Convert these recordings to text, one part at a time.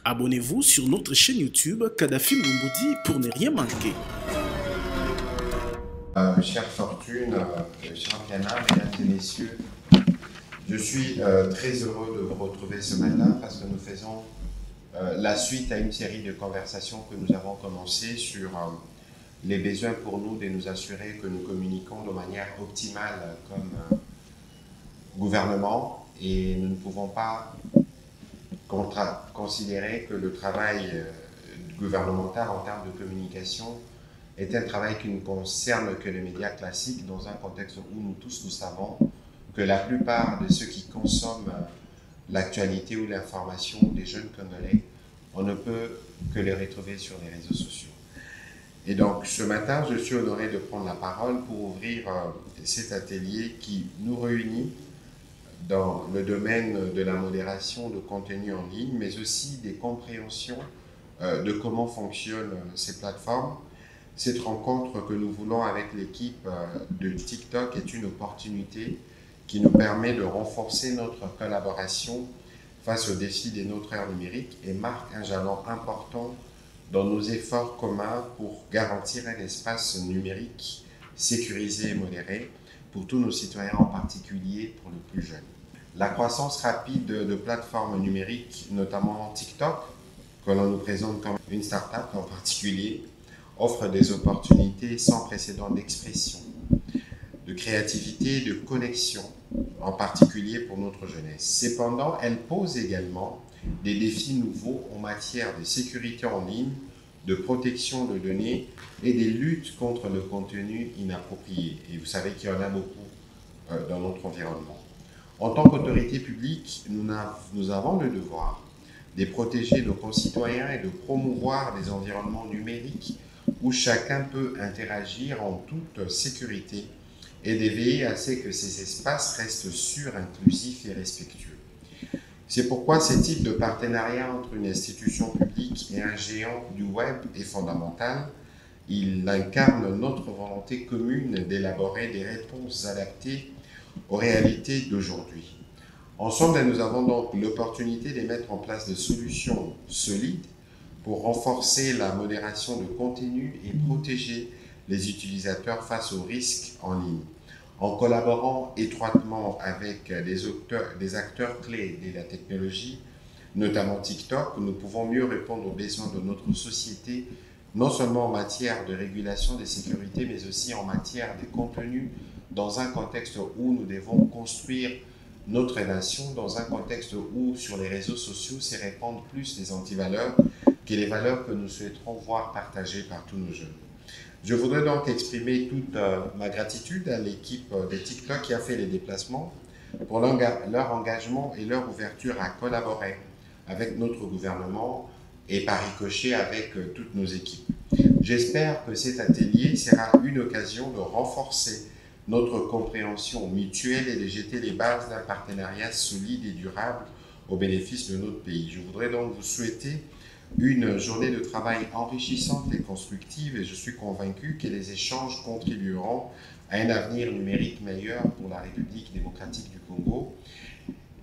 Abonnez-vous sur notre chaîne YouTube Kadhafi Moumoudi pour ne rien manquer. Chère Fortune, cher Piana, mesdames et messieurs, je suis très heureux de vous retrouver ce matin parce que nous faisons la suite à une série de conversations que nous avons commencées sur les besoins pour nous de nous assurer que nous communiquons de manière optimale comme gouvernement, et nous ne pouvons pas considérer que le travail gouvernemental en termes de communication est un travail qui ne concerne que les médias classiques, dans un contexte où nous tous nous savons que la plupart de ceux qui consomment l'actualité ou l'information des jeunes Congolais, on ne peut que les retrouver sur les réseaux sociaux. Et donc ce matin, je suis honoré de prendre la parole pour ouvrir cet atelier qui nous réunit dans le domaine de la modération de contenu en ligne, mais aussi des compréhensions de comment fonctionnent ces plateformes. Cette rencontre que nous voulons avec l'équipe de TikTok est une opportunité qui nous permet de renforcer notre collaboration face aux défis de notre ère numérique et marque un jalon important dans nos efforts communs pour garantir un espace numérique sécurisé et modéré pour tous nos citoyens, en particulier pour les plus jeunes. La croissance rapide de plateformes numériques, notamment TikTok, que l'on nous présente comme une start-up en particulier, offre des opportunités sans précédent d'expression, de créativité, de connexion, en particulier pour notre jeunesse. Cependant, elle pose également des défis nouveaux en matière de sécurité en ligne, de protection de données et des luttes contre le contenu inapproprié. Et vous savez qu'il y en a beaucoup dans notre environnement. En tant qu'autorité publique, nous avons le devoir de protéger nos concitoyens et de promouvoir des environnements numériques où chacun peut interagir en toute sécurité et de veiller à ce que ces espaces restent sûrs, inclusifs et respectueux. C'est pourquoi ce type de partenariat entre une institution publique et un géant du web est fondamental. Il incarne notre volonté commune d'élaborer des réponses adaptées aux réalités d'aujourd'hui. Ensemble, nous avons donc l'opportunité de mettre en place des solutions solides pour renforcer la modération de contenu et protéger les utilisateurs face aux risques en ligne. En collaborant étroitement avec des acteurs clés de la technologie, notamment TikTok, nous pouvons mieux répondre aux besoins de notre société, non seulement en matière de régulation des sécurités, mais aussi en matière de contenu, dans un contexte où nous devons construire notre nation, dans un contexte où, sur les réseaux sociaux, se répandent plus les antivaleurs que les valeurs que nous souhaiterons voir partagées par tous nos jeunes. Je voudrais donc exprimer toute ma gratitude à l'équipe de TikTok qui a fait les déplacements pour leur engagement et leur ouverture à collaborer avec notre gouvernement et par ricochet avec toutes nos équipes. J'espère que cet atelier sera une occasion de renforcer notre compréhension mutuelle et de jeter les bases d'un partenariat solide et durable au bénéfice de notre pays. Je voudrais donc vous souhaiter une journée de travail enrichissante et constructive, et je suis convaincu que les échanges contribueront à un avenir numérique meilleur pour la République démocratique du Congo.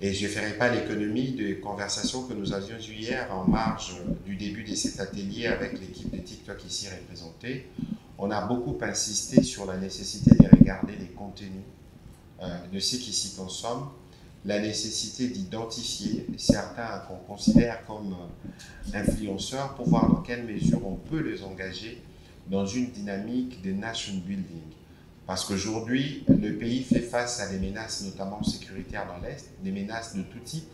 Et je ne ferai pas l'économie des conversations que nous avions eues hier en marge du début de cet atelier avec l'équipe de TikTok ici représentée. On a beaucoup insisté sur la nécessité de regarder les contenus de ceux qui s'y consomment, la nécessité d'identifier certains qu'on considère comme influenceurs pour voir dans quelle mesure on peut les engager dans une dynamique de nation building. Parce qu'aujourd'hui, le pays fait face à des menaces, notamment sécuritaires dans l'Est, des menaces de tout type.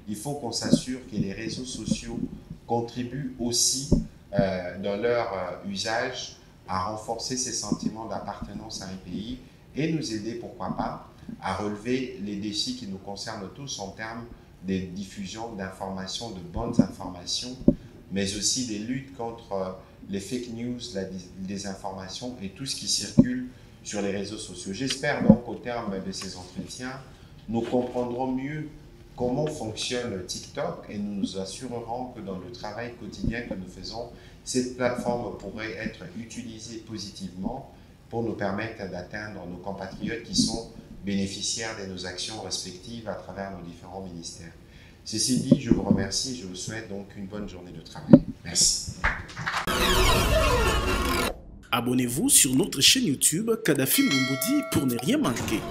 Il faut qu'on s'assure que les réseaux sociaux contribuent aussi dans leur usage à renforcer ces sentiments d'appartenance à un pays et nous aider, pourquoi pas, à relever les défis qui nous concernent tous en termes de diffusion d'informations, de bonnes informations, mais aussi des luttes contre les fake news, la désinformation et tout ce qui circule sur les réseaux sociaux. J'espère donc qu'au terme de ces entretiens, nous comprendrons mieux comment fonctionne TikTok et nous nous assurerons que dans le travail quotidien que nous faisons, cette plateforme pourrait être utilisée positivement pour nous permettre d'atteindre nos compatriotes qui sont bénéficiaires de nos actions respectives à travers nos différents ministères. Ceci dit, je vous remercie, je vous souhaite donc une bonne journée de travail. Merci. Abonnez-vous sur notre chaîne YouTube Kadhafi Moumoudi pour ne rien manquer.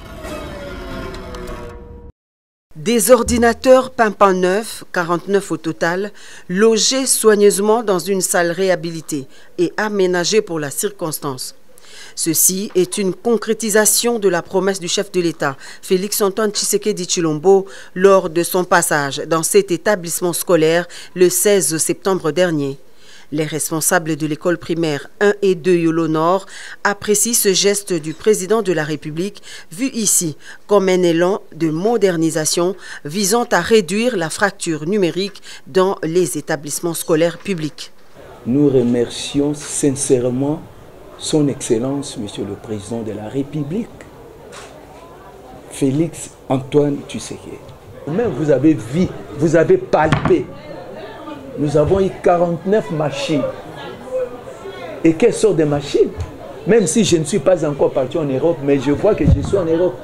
Des ordinateurs pimpant neufs, 49 au total, logés soigneusement dans une salle réhabilitée et aménagée pour la circonstance. Ceci est une concrétisation de la promesse du chef de l'État, Félix-Antoine Tshisekedi Tshilombo, lors de son passage dans cet établissement scolaire le 16 septembre dernier. Les responsables de l'école primaire 1 et 2 Yolo Nord apprécient ce geste du président de la République, vu ici comme un élan de modernisation visant à réduire la fracture numérique dans les établissements scolaires publics. Nous remercions sincèrement Son Excellence, Monsieur le Président de la République, Félix-Antoine Tshisekedi. Même vous avez vu, vous avez palpé. Nous avons eu 49 machines. Et quelle sorte de machines? Même si je ne suis pas encore parti en Europe, mais je vois que je suis en Europe.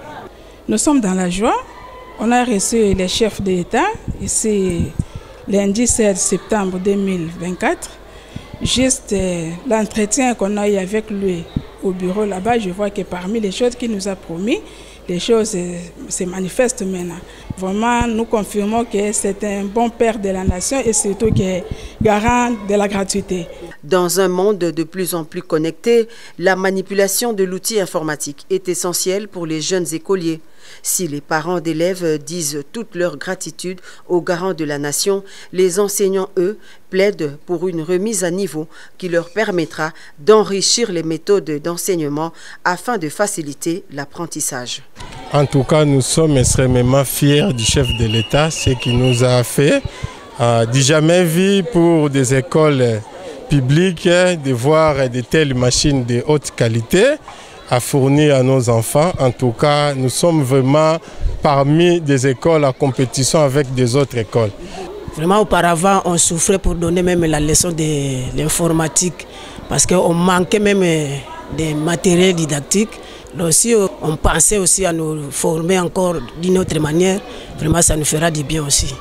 Nous sommes dans la joie. On a reçu les chefs de l'État ici lundi 16 septembre 2024. Juste l'entretien qu'on a eu avec lui au bureau là-bas, je vois que parmi les choses qu'il nous a promis, les choses se manifestent maintenant. Vraiment, nous confirmons que c'est un bon père de la nation et surtout qu'il est garant de la gratuité. Dans un monde de plus en plus connecté, la manipulation de l'outil informatique est essentielle pour les jeunes écoliers. Si les parents d'élèves disent toute leur gratitude aux garants de la nation, les enseignants, eux, plaident pour une remise à niveau qui leur permettra d'enrichir les méthodes d'enseignement afin de faciliter l'apprentissage. En tout cas, nous sommes extrêmement fiers du chef de l'État, ce qu'il nous a fait. Du jamais vu pour des écoles publiques de voir de telles machines de haute qualité à fournir à nos enfants. En tout cas, nous sommes vraiment parmi des écoles en compétition avec des autres écoles. Vraiment, auparavant, on souffrait pour donner même la leçon de l'informatique parce qu'on manquait même des matériels didactiques. Donc, si on pensait aussi à nous former encore d'une autre manière, vraiment, ça nous fera du bien aussi.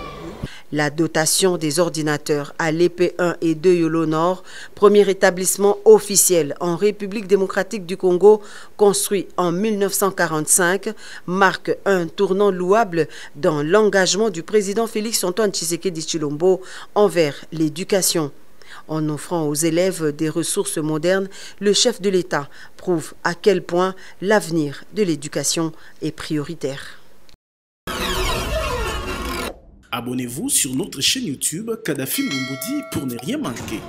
La dotation des ordinateurs à l'EP1 et 2 Yolo Nord, premier établissement officiel en République démocratique du Congo, construit en 1945, marque un tournant louable dans l'engagement du président Félix-Antoine Tshisekedi Tshilombo envers l'éducation. En offrant aux élèves des ressources modernes, le chef de l'État prouve à quel point l'avenir de l'éducation est prioritaire. Abonnez-vous sur notre chaîne YouTube Kadhafi Moumoudi pour ne rien manquer.